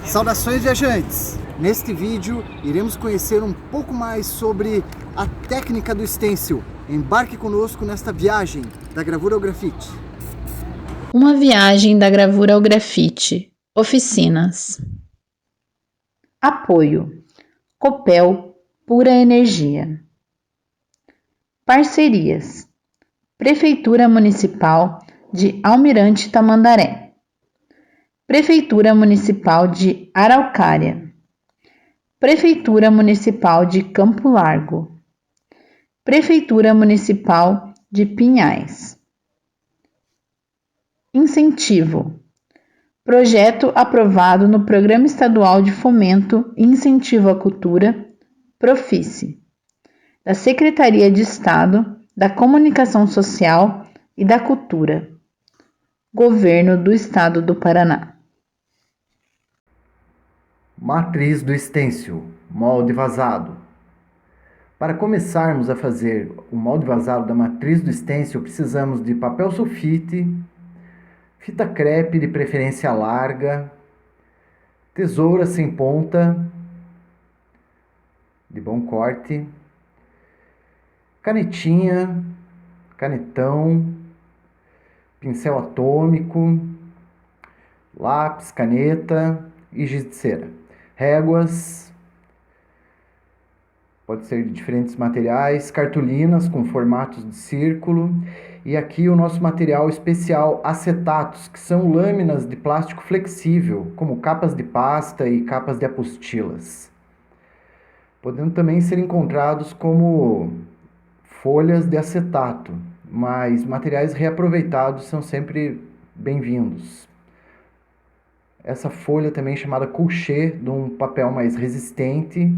Saudações, viajantes! Neste vídeo iremos conhecer um pouco mais sobre a técnica do stencil. Embarque conosco nesta viagem da gravura ao grafite. Uma viagem da gravura ao grafite. Oficinas. Apoio. Copel Pura Energia. Parcerias. Prefeitura Municipal de Almirante Tamandaré. Prefeitura Municipal de Araucária. Prefeitura Municipal de Campo Largo. Prefeitura Municipal de Pinhais. Incentivo. Projeto aprovado no Programa Estadual de Fomento e Incentivo à Cultura, Profice, da Secretaria de Estado da Comunicação Social e da Cultura, Governo do Estado do Paraná. Matriz do stencil, molde vazado. Para começarmos a fazer o molde vazado da matriz do stencil, precisamos de papel sulfite, fita crepe de preferência larga, tesoura sem ponta, de bom corte, canetinha, canetão, pincel atômico, lápis, caneta e giz de cera. Réguas, pode ser de diferentes materiais, cartolinas com formatos de círculo e aqui o nosso material especial, acetatos, que são lâminas de plástico flexível, como capas de pasta e capas de apostilas, podendo também ser encontrados como folhas de acetato, mas materiais reaproveitados são sempre bem-vindos. Essa folha também é chamada couché, de um papel mais resistente.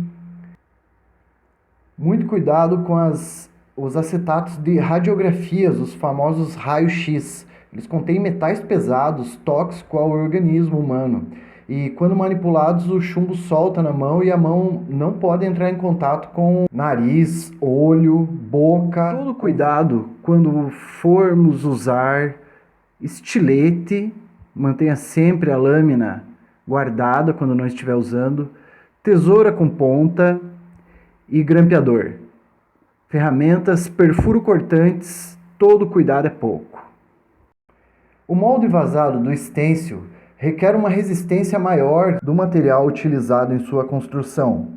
Muito cuidado com os acetatos de radiografias, os famosos raios-x. Eles contêm metais pesados, tóxicos ao organismo humano. E quando manipulados, o chumbo solta na mão e a mão não pode entrar em contato com nariz, olho, boca. Todo cuidado quando formos usar estilete. Mantenha sempre a lâmina guardada quando não estiver usando, tesoura com ponta e grampeador. Ferramentas perfuro-cortantes, todo cuidado é pouco. O molde vazado do stencil requer uma resistência maior do material utilizado em sua construção,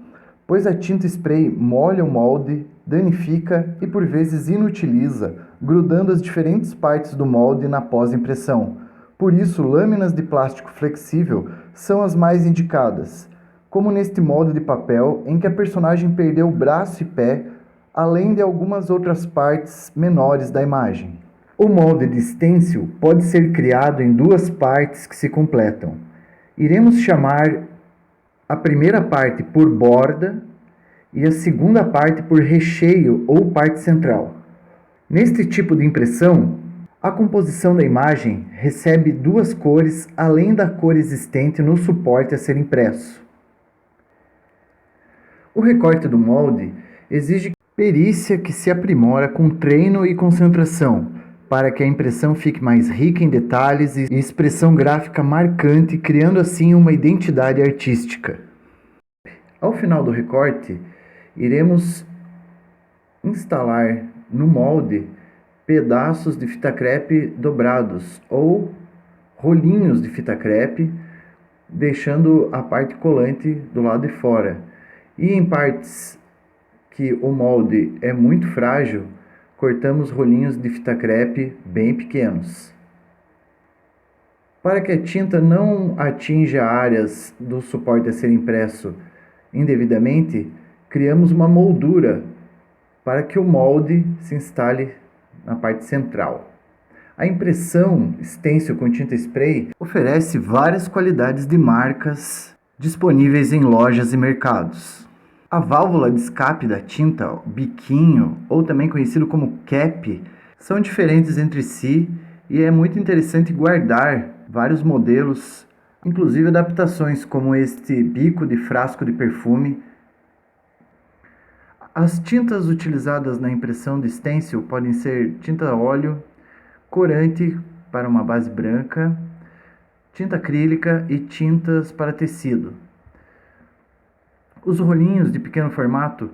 pois a tinta spray molha o molde, danifica e por vezes inutiliza, grudando as diferentes partes do molde na pós-impressão. Por isso, lâminas de plástico flexível são as mais indicadas, como neste molde de papel em que a personagem perdeu o braço e pé, além de algumas outras partes menores da imagem. O molde de stencil pode ser criado em duas partes que se completam. Iremos chamar a primeira parte por borda e a segunda parte por recheio ou parte central. Neste tipo de impressão, a composição da imagem recebe duas cores além da cor existente no suporte a ser impresso. O recorte do molde exige perícia que se aprimora com treino e concentração, para que a impressão fique mais rica em detalhes e expressão gráfica marcante, criando assim uma identidade artística. Ao final do recorte, iremos instalar no molde pedaços de fita crepe dobrados ou rolinhos de fita crepe, deixando a parte colante do lado de fora. E em partes que o molde é muito frágil, cortamos rolinhos de fita crepe bem pequenos. Para que a tinta não atinja áreas do suporte a ser impresso indevidamente, criamos uma moldura para que o molde se instale na parte central. A impressão stencil com tinta spray oferece várias qualidades de marcas disponíveis em lojas e mercados. A válvula de escape da tinta, biquinho, ou também conhecido como cap, são diferentes entre si e é muito interessante guardar vários modelos, inclusive adaptações como este bico de frasco de perfume. As tintas utilizadas na impressão de stencil podem ser tinta a óleo, corante para uma base branca, tinta acrílica e tintas para tecido. Os rolinhos de pequeno formato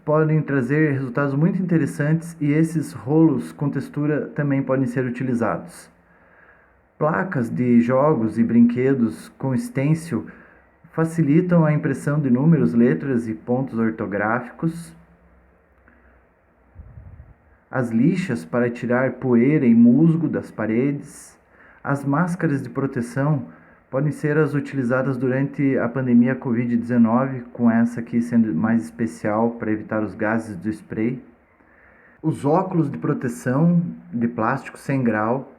podem trazer resultados muito interessantes e esses rolos com textura também podem ser utilizados. Placas de jogos e brinquedos com stencil facilitam a impressão de números, letras e pontos ortográficos. As lixas para tirar poeira e musgo das paredes. As máscaras de proteção podem ser as utilizadas durante a pandemia Covid-19, com essa aqui sendo mais especial para evitar os gases do spray. Os óculos de proteção de plástico 100 grau.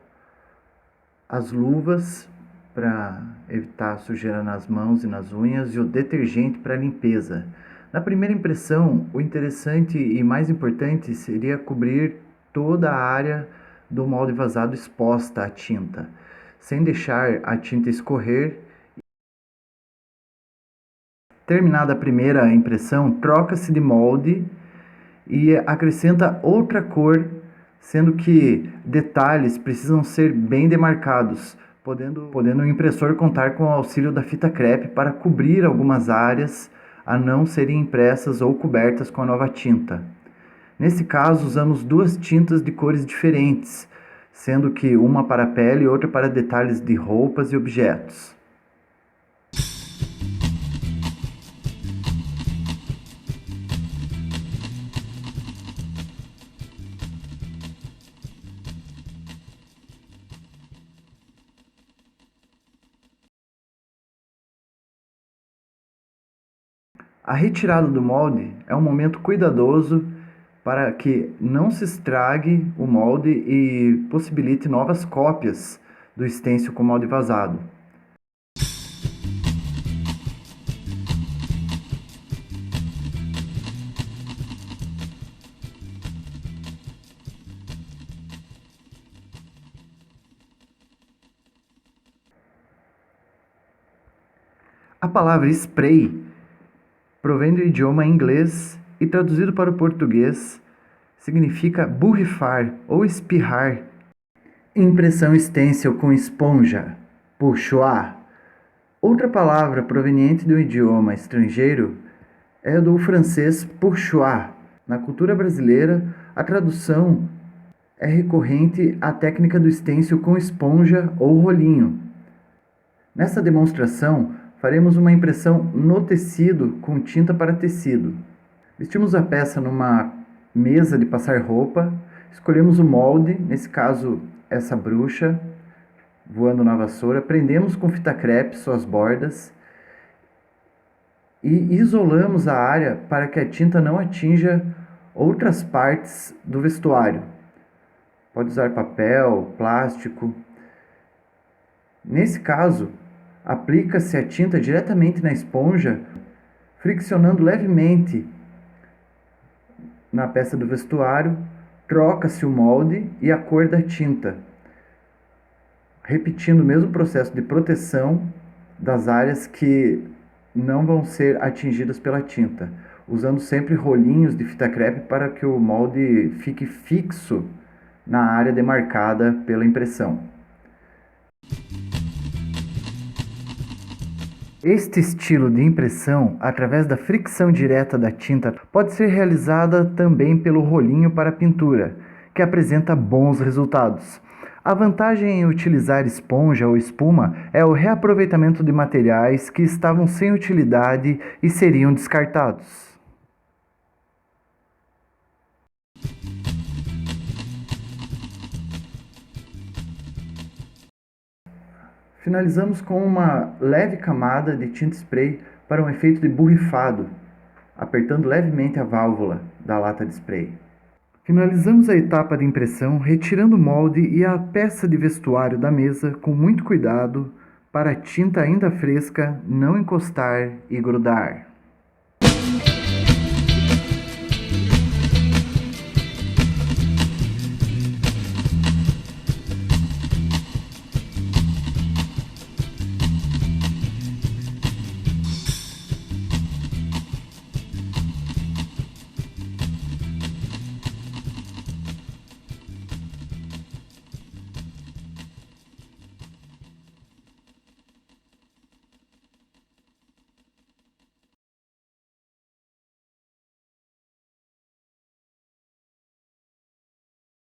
As luvas para evitar sujeira nas mãos e nas unhas e o detergente para limpeza. Na primeira impressão, o interessante e mais importante seria cobrir toda a área do molde vazado exposta à tinta, sem deixar a tinta escorrer. Terminada a primeira impressão, troca-se de molde e acrescenta outra cor, sendo que detalhes precisam ser bem demarcados, podendo o impressor contar com o auxílio da fita crepe para cobrir algumas áreas a não serem impressas ou cobertas com a nova tinta. Nesse caso, usamos duas tintas de cores diferentes, sendo que uma para a pele e outra para detalhes de roupas e objetos. A retirada do molde é um momento cuidadoso para que não se estrague o molde e possibilite novas cópias do stencil com molde vazado. A palavra spray provém do idioma inglês e traduzido para o português significa borrifar ou espirrar. Impressão stencil com esponja, pochoir. Outra palavra proveniente do idioma estrangeiro é do francês pourchoir. Na cultura brasileira, a tradução é recorrente à técnica do stencil com esponja ou rolinho. Nessa demonstração, faremos uma impressão no tecido com tinta para tecido. Vestimos a peça numa mesa de passar roupa, escolhemos o molde, nesse caso essa bruxa voando na vassoura, prendemos com fita crepe suas bordas e isolamos a área para que a tinta não atinja outras partes do vestuário. Pode usar papel, plástico. Nesse caso, aplica-se a tinta diretamente na esponja, friccionando levemente na peça do vestuário, troca-se o molde e a cor da tinta, repetindo o mesmo processo de proteção das áreas que não vão ser atingidas pela tinta, usando sempre rolinhos de fita crepe para que o molde fique fixo na área demarcada pela impressão. Este estilo de impressão, através da fricção direta da tinta, pode ser realizada também pelo rolinho para pintura, que apresenta bons resultados. A vantagem em utilizar esponja ou espuma é o reaproveitamento de materiais que estavam sem utilidade e seriam descartados. Finalizamos com uma leve camada de tinta spray para um efeito de borrifado, apertando levemente a válvula da lata de spray. Finalizamos a etapa de impressão retirando o molde e a peça de vestuário da mesa com muito cuidado para a tinta ainda fresca não encostar e grudar.